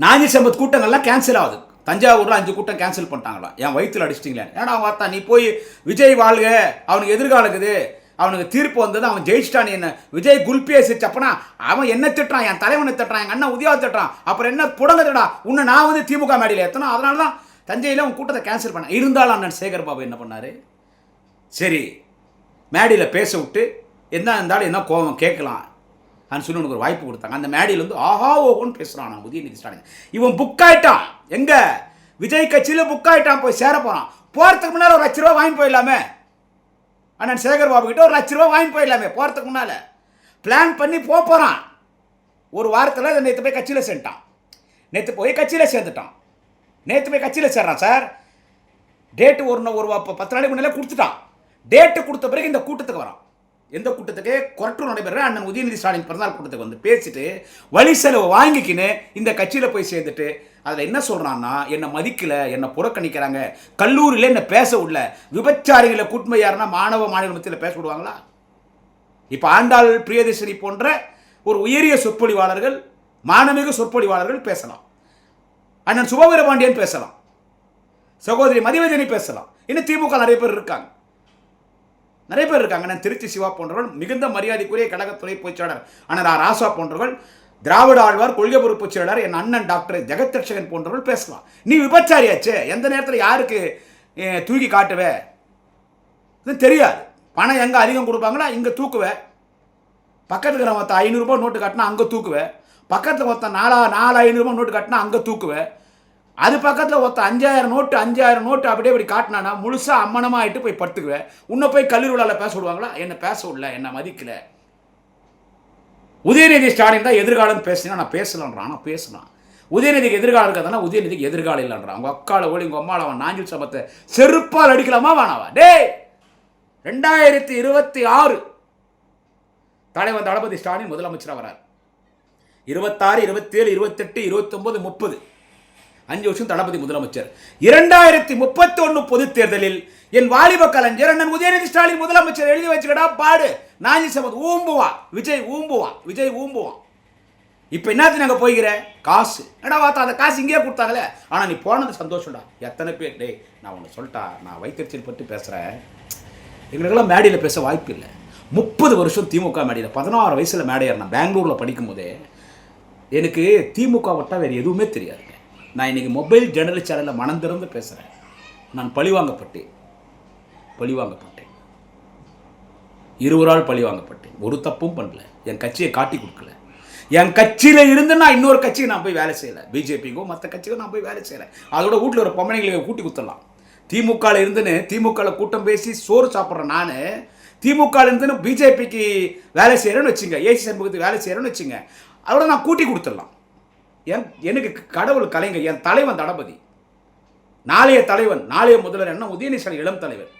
நாஞ்சில் சம்பத் கூட்டங்கள்லாம் கேன்சல் ஆகுது. தஞ்சாவூரில் 5 கூட்டம் கேன்சல் பண்ணிட்டாங்களா? என் வயிற்றில் அடிச்சிட்டிங்களே. ஏன்னா அவன் பார்த்தா நீ போய் விஜய் வாழ்க, அவனுக்கு எதிர்காலக்குது, அவனுக்கு தீர்ப்பு வந்தது, அவன் ஜெயிச்சிட்டான், என்ன விஜய் குல்பியை சிச்சப்பனா அவன் என்ன திட்டுறான், என் தலைவனை திட்டுறான், எங்கள் அண்ணன் உதயாவை திட்டுறான், அப்புறம் என்ன புடங்கடா உன்னை நான் வந்து திமுக மேடையில் ஏற்றணும். அதனால தான் தஞ்சையில் உன் கூட்டத்தை கேன்சல் பண்ண. இருந்தாலும் அண்ணன் சேகர் பாபு என்ன பண்ணார், சரி மேடையில் பேச விட்டு என்ன இருந்தாலும் என்ன கோபம் கேட்கலாம் அப்படின்னு சொல்லி உனக்கு ஒரு வாய்ப்பு கொடுத்தாங்க. அந்த மேடையில் வந்து ஆஹா ஓஹோன்னு பேசுகிறான் நான் உதயநிதி ஸ்டாலின். இவன் புக் ஆகிட்டான், எங்கே விஜய் கட்சியில் புக் ஆகிட்டான், போய் சேர போகிறான். போகிறதுக்கு முன்னால் ஒரு 1 லட்ச ரூபா வாங்கி போயிடலாமே, அண்ணன் சேகர் பாபு கிட்ட ஒரு 1 லட்ச ரூபா வாங்கி போயிடலாமே. போகிறதுக்கு முன்னால் பிளான் பண்ணி போகிறான். ஒரு வாரத்தில் நேற்று போய் கட்சியில் சேர்ந்துட்டான். நேற்று போய் கட்சியில் சேர்ந்துட்டான். நேற்று போய் கட்சியில் சேர்றான் சார். டேட்டு ஒரு 10 நாளைக்கு முன்னாலே கொடுத்துட்டான். டேட்டு கொடுத்த பிறகு இந்த கூட்டத்துக்கு வரான். எந்த கூட்டத்துக்கு? கொரட்டூர் நடைபெற அண்ணன் உதயநிதி ஸ்டாலின் பிறந்தநாள் கூட்டத்துக்கு வந்து பேசிட்டு வழி செலவு வாங்கிக்கின்னு இந்த கட்சியில் போய் சேர்ந்துட்டு அதில் என்ன சொல்கிறான்னா, என்னை மதிக்கலை, என்னை புறக்கணிக்கிறாங்க, கல்லூரியில் என்னை பேச விடல, விபச்சாரிகளை கூட்மை யாருன்னா மாணவ மத்தியில் பேச விடுவாங்களா? இப்போ ஆண்டாள் பிரியதர்ஷினி போன்ற ஒரு உயரிய சொற்பொழிவாளர்கள், மானமிகு சொற்பொழிவாளர்கள் பேசலாம், அண்ணன் சுபவீரபாண்டியன் பேசலாம், சகோதரி மதிவதனி பேசலாம், இன்னும் திமுக நிறைய பேர் இருக்காங்க. அண்ணன் திருச்சி சிவா போன்றவர்கள், மிகுந்த மரியாதைக்குரிய கழகத்துறை பொதுச்செயலாளர் அண்ணன் ராசா போன்றவர்கள், திராவிட ஆழ்வார் கொள்கை பொறுப்பு செயலாளர் என் அண்ணன் டாக்டர் ஜெகத்ரட்சகன் போன்றவர்கள் பேசலாம். நீ விபச்சாரியாச்சு, எந்த நேரத்தில் யாருக்கு தூக்கி காட்டுவே தெரியாது. பணம் எங்கே அதிகம் கொடுப்பாங்களா இங்கே தூக்குவே, பக்கத்துக்கு இருக்கிற மொத்தம் 500 ரூபாய் நோட்டு காட்டினா அங்கே தூக்குவே, பக்கத்தில் மொத்தம் 4,500 ரூபாய் நோட்டு காட்டினா அங்கே தூக்குவே, அது பக்கத்தில் ஒருத்த 5,000 நோட்டு அப்படியே இப்படி காட்டினானா முழுசாக அம்மனமாக ஆகிட்டு போய் படுத்துக்குவேன். உன்னை போய் கல்லூரி விழாவில் பேச விடுவாங்களா? என்னை பேச விடல, என்னை மதிக்கலை. உதயநிதி ஸ்டாலின் தான் எதிர்காலம் பேசினா நான் பேசலான்றான். ஆனால் பேசலாம். உதயநிதிக்கு எதிர்காலம் இருக்கிறதுனா உதயநிதிக்கு எதிர்காலம் இல்லைன்றான். அவங்க அக்கால ஓடி உங்கள் அம்மாவில் அவன் நாஞ்சில் சம்பத்தை செருப்பால் அடிக்கலாமா வேணாவா? 2026 தலைவர் தளபதி ஸ்டாலின் முதலமைச்சராக வரார். 26, 27, 28, 29, 30 5 வருஷம் தளபதி முதலமைச்சர். 2031 பொதுத் தேர்தலில் என் வாலிப கலைஞர் அண்ணன் உதயநிதி ஸ்டாலின் முதலமைச்சர் எழுதி வச்சுக்கடா பாடு. நாஞ்சி சமத் ஊம்புவான், விஜய் ஊம்புவான். இப்போ என்னது நாங்கள் போய்கிற காசு என்னடா பார்த்தா அந்த காசு இங்கேயே கொடுத்தாங்களே. ஆனால் நீ போனது சந்தோஷம்டா. எத்தனை பேர் டே நான் ஒன்று சொல்லிட்டா, நான் வைத்தறிச்சல் பற்றி பேசுகிறேன். எங்களுக்கெல்லாம் மேடையில் பேச வாய்ப்பு இல்லை. 30 வருஷம் திமுக மேடையில் 16 வயசில் மேடையார் நான் பெங்களூரில் படிக்கும் போதே எனக்கு திமுக விட்டால் வேறு எதுவுமே தெரியாதுங்க. நான் இன்றைக்கி மொபைல் ஜேர்னலிஸ்ட் சேனலில் மனம் திறந்து பேசுகிறேன். நான் பழிவாங்கப்பட்டேன். 20 பழிவாங்கப்பட்டேன். ஒரு தப்பும் பண்ணல. என் கட்சியை காட்டி கொடுக்கல. என் கட்சியில் இருந்து நான் இன்னொரு கட்சிக்கு நான் போய் வேலை செய்யலை. பிஜேபிக்கோ மற்ற கட்சிக்கோ நான் போய் வேலை செய்யலை. அதோட வீட்டில் ஒரு பொம்மனைகளை கூட்டி குத்தலாம். திமுகவில் இருந்துன்னு திமுகவில் கூட்டம் பேசி சோறு சாப்பிட்றேன். நான் திமுகவில் இருந்துன்னு பிஜேபிக்கு வேலை செய்கிறேன்னு வச்சுங்க, ஏசி சண்முகத்துக்கு வேலை செய்கிறேன்னு வச்சுங்க, அதோட நான் கூட்டி கொடுத்துடலாம். எனக்கு கடவுள் கலைஞர், என் தலைவன் தளபதி, நாளைய தலைவன், நாளைய முதல்வர் என்ன உதயநிதி இளம் தலைவர்.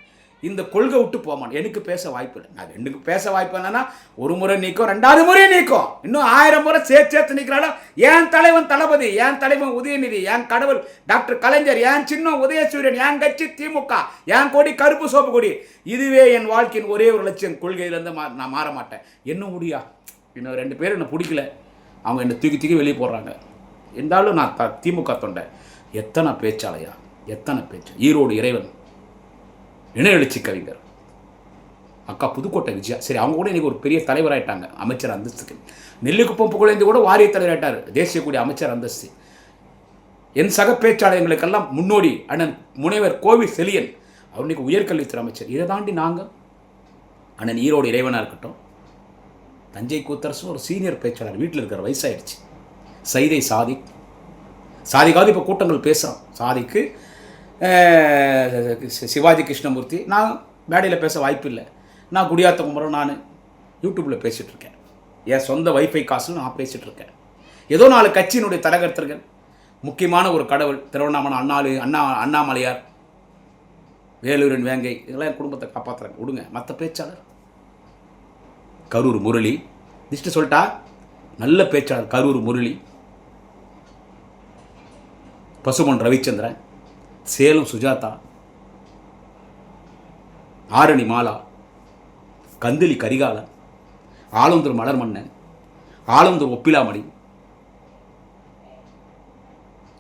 இந்த கொள்கை விட்டு போமான். எனக்கு பேச வாய்ப்பு இல்லை. நான் 2 பேச வாய்ப்பு என்னன்னா, ஒரு முறை நீக்கும், 2வது முறை நீக்கும், இன்னும் 1000 முறை சேர்த்து நீக்கிறாலும் என் தலைவன் தளபதி, என் தலைவன் உதயநிதி, என் கடவுள் டாக்டர் கலைஞர், என் சின்னம் உதயசூரியன், என் கட்சி திமுக, என் கொடி கருப்பு சோப்பு கொடி. இதுவே என் வாழ்க்கையின் ஒரே ஒரு லட்சியம். கொள்கையிலேருந்து நான் மாற மாட்டேன். என்ன முடியா? இன்னும் 2 பேர் என்னை பிடிக்கல, அவங்க என்னை தூக்கி வெளியே போடுறாங்க. இருந்தாலும் நான் திமுக தொண்டை. எத்தனை பேச்சாலையா, எத்தனை பேச்சு. ஈரோடு இறைவன், இணை எழுச்சி கவிஞர் அக்கா புதுக்கோட்டை விஜயா. சரி, அவங்க கூட இன்றைக்கி ஒரு பெரிய தலைவராயிட்டாங்க, அமைச்சர் அந்தஸ்துக்கு. நெல்லிக்குப்பம் புகழேந்து கூட வாரிய தலைவர் ஆயிட்டார், தேசிய கூடிய அமைச்சர் அந்தஸ்து. என் சக பேச்சாளர்களுக்கெல்லாம் முன்னோடி அண்ணன் முனைவர் கோவி செலியன், அவர் இன்றைக்கி உயர்கல்வித்துறை அமைச்சர். இதை தாண்டி நாங்கள் அண்ணன் ஈரோடு இறைவனாக இருக்கட்டும், தஞ்சை கூத்தரசு ஒரு சீனியர் பேச்சாளர், வீட்டில் இருக்கிற வயசாகிடுச்சு. சைதை சாதிக்காவது இப்போ கூட்டங்கள் பேசுகிறோம். சாதிக்கு சிவாஜி கிருஷ்ணமூர்த்தி நான் மேடையில் பேச வாய்ப்பு இல்லை. நான் குடியாத்த குமரன் நான் யூடியூப்பில் பேசிகிட்ருக்கேன். என் சொந்த வைஃபை காசில் நான் பேசிகிட்ருக்கேன். ஏதோ 4 கட்சியினுடைய தலைகர்த்தர்கள், முக்கியமான ஒரு கடவுள் திருவண்ணாமலை அண்ணாமலையார், வேலூரின் வேங்கை, இதெல்லாம் என் குடும்பத்தை காப்பாற்றுறாங்க. விடுங்க. மற்ற பேச்சாளர் கரூர் முரளி, லிஸ்ட்டு சொல்லிட்டா, நல்ல பேச்சாளர் கரூர் முரளி, பசுமன் ரவிச்சந்திரன், சேலம் சுஜாதா, ஆரணி மாலா, கந்திலி கரிகாலன், ஆலந்தூர் மலர்மன்னன், ஆலந்தூர் ஒப்பிலாமணி,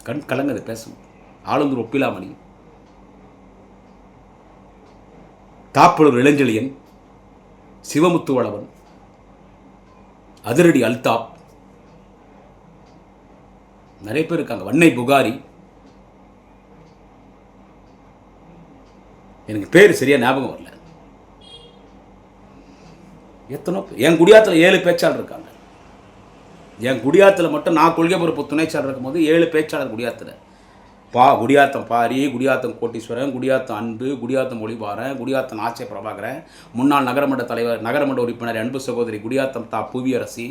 கண் கலங்கது பேசணும். ஆலந்தூர் ஒப்பிலாமணி, தாப்பலூர் இளஞ்செழியன், சிவமுத்துவளவன், அதிரடி அல்தாப், நிறைய பேர் இருக்காங்க. வன்னை புகாரி, எனக்கு பேர் சரியாக ஞாபகம் வரல. எத்தனோ என் குடியாத்தில் 7 பேச்சாளர் இருக்காங்க. என் குடியாத்தில் மட்டும் நான் கொள்கை பொறுப்பு துணைச்சாளர் இருக்கும்போது 7 பேச்சாளர் குடியாத்தில். குடியாத்தம் பாரி, குடியாத்தம் கோட்டீஸ்வரன், குடியாத்தம் அன்பு, குடியாத்தம் ஒளிபாரன், குடியாத்தம் ஆச்சை பிரபாகரன், முன்னாள் நகரமன்ற தலைவர், நகரமன்ற உறுப்பினர் அன்பு சகோதரி குடியாத்தம் புவியரசி,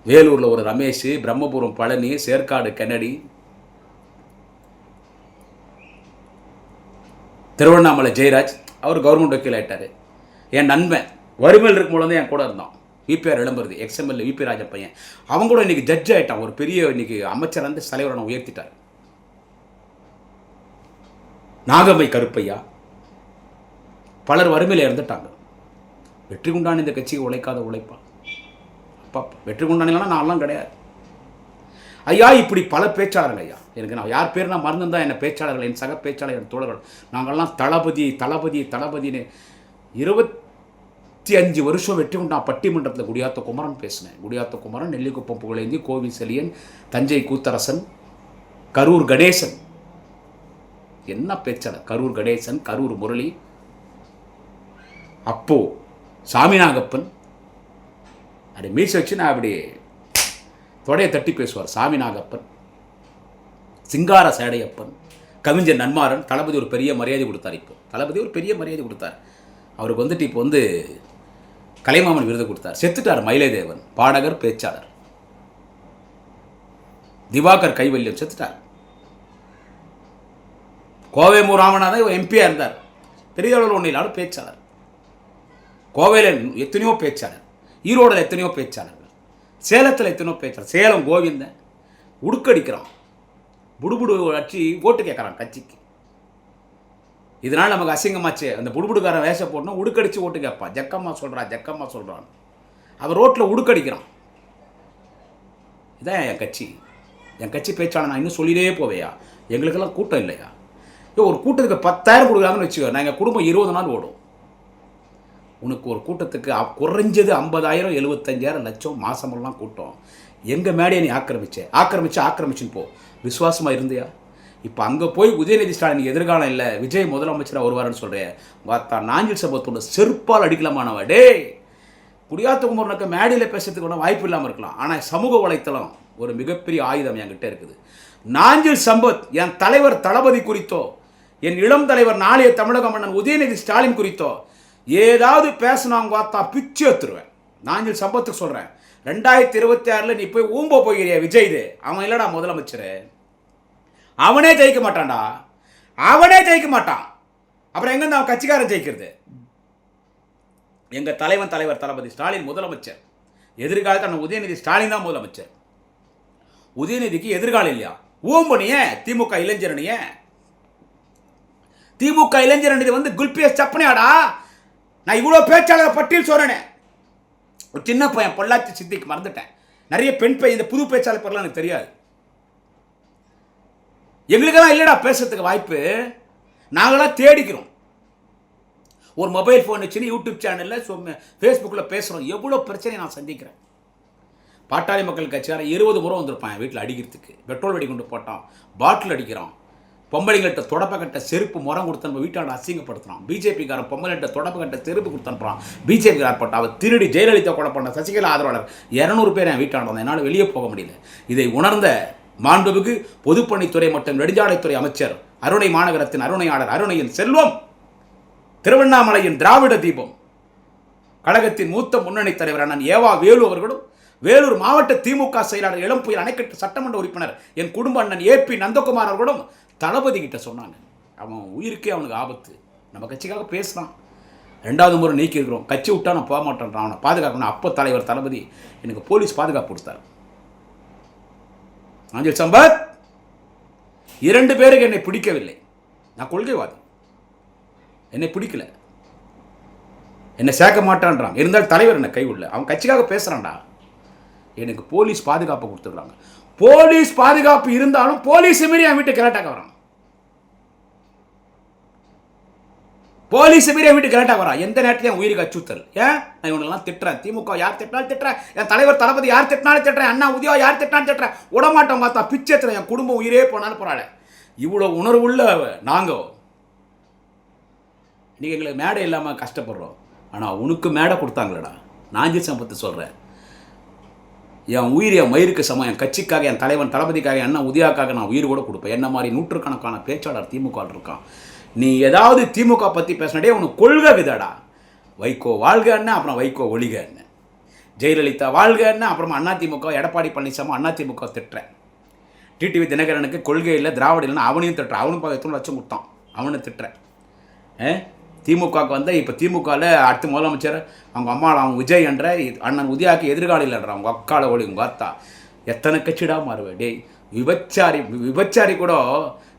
வேலூரில் ஒரு ரமேஷ், பிரம்மபுரம் பழனி, சேர்க்காடு கென்னடி, திருவண்ணாமலை ஜெயராஜ், அவர் கவர்மெண்ட் வக்கீல் ஆகிட்டார். என் நண்பன் வறுமையில் இருக்கும் போது என் கூட இருந்தான், விபிஆர் இளம்பருதி, எக்ஸ்எம்எல்ஏ விபி ராஜ பையன். அவங்க கூட இன்றைக்கி ஜட்ஜ் ஆகிட்டான். ஒரு பெரிய இன்றைக்கி அமைச்சர் வந்து தலைவரை உயர்த்திட்டார். நாகம்மை கருப்பையா, பலர் வறுமையில் இறந்துட்டாங்க. வெற்றி குண்டான் இந்த கட்சிக்கு உழைக்காத உழைப்பான். அப்பா வெற்றி குண்டானிலாம் நான்லாம் கிடையாது ஐயா. இப்படி பல பேச்சாளர்கள் ஐயா. எனக்கு நான் யார் பேர் நான் மறந்துதான் என்ன பேச்சாளர்கள், என் சக பேச்சாளர், என் தோழர்கள், நாங்கள்லாம் தளபதின்னு 25 வருஷம் வெற்றி குண்டா பட்டிமன்றத்தில் குடியாத்த குமரன் பேசினேன். குடியாத்த குமரன், நெல்லிக்குப்பம் புகழேந்தி, கோவி செலியன், தஞ்சை கூத்தரசன், கரூர் கணேசன், என்ன பேச்சாளர், கரூர் கணேசன், கரூர் முரளி, அப்போ சாமிநாகப்பன், அப்படி மீச வச்சு நான் அப்படி தொடையை தட்டி பேசுவார். சாமிநாகப்பன், சிங்கார சேடையப்பன், கவிஞர் நன்மாறன். தளபதி ஒரு பெரிய மரியாதை கொடுத்தார். இப்போ தளபதி ஒரு பெரிய மரியாதை கொடுத்தார். அவருக்கு வந்துட்டு இப்போ வந்து கலைமாமன் விருது கொடுத்தார். செத்துட்டார் மயிலைதேவன், பாடகர், பேச்சாளர். திவாகர் கைவல்யம் செத்துட்டார். கோவைமூர் ராமநாதன் எம்பியாக இருந்தார். பெரிய அளவில் ஒன்றும் இல்லாத பேச்சாளர். கோவையில் எத்தனையோ பேச்சாளர், ஈரோடில் எத்தனையோ பேச்சாளர்கள். சேலத்தில் எத்தனோ பேசுகிறான். சேலம் கோவிந்தன் உடுக்கடிக்கிறான், புடுபுடு அடிச்சு ஓட்டு கேட்குறான் கட்சிக்கு. இதனால் நமக்கு அசிங்கமாச்சு. அந்த புடுபுடுக்காரன் வேஷம் போடணும், உடுக்கடிச்சு ஓட்டு கேட்பான். ஜக்கம்மா சொல்கிறான். அவன் ரோட்டில் உடுக்கடிக்கிறான். இதான் என் கட்சி பேச்சாளர். நான் இன்னும் சொல்லிட்டே போவேயா, எங்களுக்கெல்லாம் கூட்டம் இல்லையா? ஒரு கூட்டத்துக்கு 10,000 கொடுக்குறாங்கன்னு வச்சுக்கோ, நான் எங்கள் குடும்பம் 20 நாள் ஓடும். உனக்கு ஒரு கூட்டத்துக்கு குறைஞ்சது 50,000 75,000 லட்சம் மாதமெல்லாம் கூட்டம். எங்கள் மேடையை நீ ஆக்கிரமிச்சுன்னு போ. விசுவாசமாக இருந்தியா? இப்போ அங்கே போய் உதயநிதி ஸ்டாலின் எதிர்காலம் இல்லை, விஜய் முதலமைச்சராக வருவார்னு சொல்கிறேன். வார்த்தா நாஞ்சில் சம்பத்தோட செருப்பால் அடிக்கலாமானவா? டே, குடியாத்த குமரனுக்கு மேடையில் பேசுறதுக்கு கூட வாய்ப்பு இல்லாமல் இருக்கலாம். ஆனால் சமூக வலைத்தளம் ஒரு மிகப்பெரிய ஆயுதம் என்கிட்ட இருக்குது. நாஞ்சில் சம்பத் என் தலைவர் தளபதி குறித்தோ, என் இளம் தலைவர் நாளைய தமிழக மன்னன் உதயநிதி ஸ்டாலின் குறித்தோ ஏதாவது பேசினாங்க பார்த்தா பிச்சு எடுத்துருவேன். நாஞ்சில் சம்பத்துக்கு சொல்கிறேன், 2026 நீ போய் ஊம்ப போகிறிய விஜய், அவன் இல்லடா முதலமைச்சர், அவனே ஜெயிக்க மாட்டான்டா, அவனே ஜெயிக்க மாட்டான். அப்புறம் எங்கேருந்து அவன் கட்சிக்காரன் ஜெயிக்கிறது? எங்கள் தலைவர் தளபதி ஸ்டாலின் முதலமைச்சர். எதிர்காலத்தில் நான் உதயநிதி ஸ்டாலின் தான் முதலமைச்சர். உதயநிதிக்கு எதிர்காலம் இல்லையா? ஊம்பனிய திமுக இளைஞரணிய, திமுக இளைஞரணி வந்து குல்பிஎஸ் சப்பனையாடா. நான் இவ்வளோ பேச்சாளர் பட்டியல் சொல்றேனே. ஒரு சின்ன பையன் பொள்ளாச்சி சித்திக்கு மறந்துட்டேன். நிறைய பெண் பையன், இந்த புது பேச்சாளர் பேர்லாம் எனக்கு தெரியாது. எங்களுக்கெல்லாம் இல்லைடா பேசுறதுக்கு வாய்ப்பு. நாங்களாம் தேடிக்கிறோம். ஒரு மொபைல் ஃபோன் வச்சுன்னு யூடியூப் சேனலில் ஃபேஸ்புக்கில் பேசுகிறோம். எவ்வளோ பிரச்சனையை நான் சந்திக்கிறேன். பாட்டாளி மக்கள் கட்சியாரன் 20 முறை வந்திருப்பான் என் வீட்டில் அடிக்கிறதுக்கு. பெட்ரோல் வெடி கொண்டு போட்டான், பாட்டில் அடிக்கிறான், பொம்பளைங்கள்ட்ட தொடப்பக்கட்ட செருப்பு முறம் கொடுத்து நம்ம வீட்டாண்ட அசிங்கப்படுத்துறான். பிஜேபிக்காரன் பொம்பளைகிட்ட தொடப்பக்கட்ட செருப்பு கொடுத்து அனுப்புறான். பிஜேபிக்காரன் பட்ட அவள் திருடி ஜெயலலிதா கொலை பண்ண சசிகலா ஆதரவாளர் 200 பேர் என் வீட்டாண்ட வந்தேன். என்னால் வெளியே போக முடியல. இதை உணர்ந்த மாண்புமிகு பொதுப்பணித்துறை மற்றும் நெடுஞ்சாலைத்துறை அமைச்சர், அருணை மாநகரத்தின் அருணையாளர், அருணையின் செல்வம், திருவண்ணாமலையின் திராவிட தீபம், கழகத்தின் மூத்த முன்னணி தலைவர் அண்ணன் ஏவா வேலு அவர்களும், வேலூர் மாவட்ட திமுக செயலாளர், இளம்புயல் அணைக்கட்டு சட்டமன்ற உறுப்பினர் என் குடும்ப அண்ணன் ஏபி நந்தகுமார் அவர்களும் தளபதி கிட்ட சொன்னாங்க, அவன் உயிருக்கே அவனுக்கு ஆபத்து, நம்ம கட்சிக்காக பேசுகிறான், 2வது முறை நீக்கி இருக்கிறோம், கட்சி விட்டா நான் போக மாட்டேன், அவனை பாதுகாக்கணும். அப்போ தலைவர் தளபதி எனக்கு போலீஸ் பாதுகாப்பு கொடுத்தார். நாஞ்சில் சம்பத் 2 பேருக்கு என்னை பிடிக்கவில்லை. நான் கொள்கைவாதி, என்னை பிடிக்கல, என்னை சேர்க்க மாட்டான்றான். இருந்தாலும் தலைவர் என்னை கைவிடல, அவன் கட்சிக்காக பேசுகிறான்டா. எனக்கு போலீஸ் பாதுகாப்பு கொடுத்துருக்காங்க. போலீஸ் பாதுகாப்பு இருந்தாலும் போலீஸ் மீறி என் வீட்டுக்கு கரெக்டாக வரான். போலீஸ் மீறி என் வீட்டுக்கு கரெக்டாக வரான். எந்த நேரத்தில் என் உயிருக்கு அச்சுறுத்தல். ஏன் நான் இவனெல்லாம் திட்டுறேன்? திமுக யார் திட்டினாலும் திட்டுறேன், என் தலைவர் தளபதி யார் திட்டினாலும் திட்டுறேன், அண்ணா உதயா யார் திட்டினாலும் திட்டுறேன், விடமாட்டோம். பார்த்தா பிச்சேத்துறேன். என் குடும்பம் உயிரே போனாலும் போறாள். இவ்வளோ உணர்வுள்ள நாங்கள் இன்னைக்கு எங்களுக்கு மேடை இல்லாமல் கஷ்டப்படுறோம். ஆனால் உனக்கு மேடை கொடுத்தாங்களடா. நாஞ்சில் சம்பத்து சொல்கிறேன், என் உயிர் என் மயிருக்கு சமம். என் கட்சிக்காக, என் தலைவன் தளபதிக்காக, அண்ணா உதயாக்காக நான் உயிர் கூட கொடுப்பேன். என்ன மாதிரி நூற்றுக்கணக்கான பேச்சாளர் திமுக இருக்கான். நீ ஏதாவது திமுக பற்றி பேசினடே உனக்கு கொள்கை விதாடா. வைகோ வாழ்க அண்ணன், அப்புறம் வைகோ ஒழிக அண்ணன், ஜெயலலிதா வாழ்க அண்ணன், அப்புறமா அண்ணா திமுக, எடப்பாடி பழனிசாமி அண்ணா திமுக திட்டுறேன். டிடிவி தினகரனுக்கு கொள்கை இல்லை, திராவிட இல்லைன்னா அவனையும் திட்டுறேன். அவனும் 3 லட்சம் கொடுத்தான், அவனை திட்டுறேன். திமுகவுக்கு வந்து இப்போ திமுகவில் அடுத்த முதலமைச்சர் அவங்க அம்மா, அவங்க விஜய் என்ற அண்ணன் உதயாக்கு எதிர்காலம் இல்லைன்ற அவங்க அக்கால ஒளி உங்கள் அத்தா. எத்தனை கட்சிடா மாறுவேன்? டேய், விபச்சாரி கூட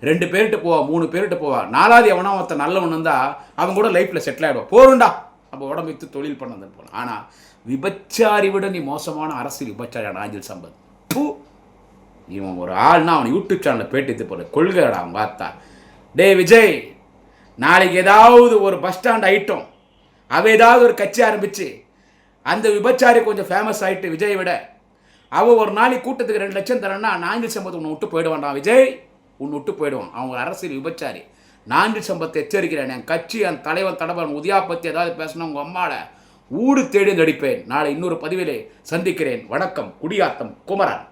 2 பேர்கிட்ட போவா, 3 பேர்கிட்ட போவா, 4வது எவனா ஒருத்தன் நல்லவன் இருந்தால் அவங்க கூட லைஃப்பில் செட்டில் ஆகிடுவோம். போருண்டா நம்ம உடம்பு வைத்து தொழில் பண்ண போகலாம். ஆனால் விபச்சாரி விட நீ மோசமான அரசியல் விபச்சாரியான நாஞ்சில் சம்பத். இவன் ஒரு ஆள்னா அவன் யூடியூப் சேனலில் பேட்டி போகிற கொள்கைடா அவங்க அத்தா. டே விஜய், நாளைக்கு ஏதாவது ஒரு பஸ் ஸ்டாண்ட் ஐட்டம் அவள் ஏதாவது ஒரு கட்சி ஆரம்பித்து அந்த விபச்சாரி கொஞ்சம் ஃபேமஸ் ஆகிட்டு விஜய் விட, அவள் ஒரு நாளைக்கு கூட்டத்துக்கு 2 லட்சம் தரேன்னா நாஞ்சில் சம்பத் உன்னை விட்டு போயிடுவான்டான். விஜய் உன்னை விட்டு போயிடுவான். அவங்க அரசியல் விபச்சாரி. நாஞ்சில் சம்பத்தை எச்சரிக்கிறேன். என் கட்சி, என் தலைவன் தடவன் உதயா பற்றி ஏதாவது பேசினா உங்கள் அம்மாவை ஊடு தேடி நடிப்பேன். நாளை இன்னொரு பதிவிலே சந்திக்கிறேன். வணக்கம். குடியாத்தம் குமரன்.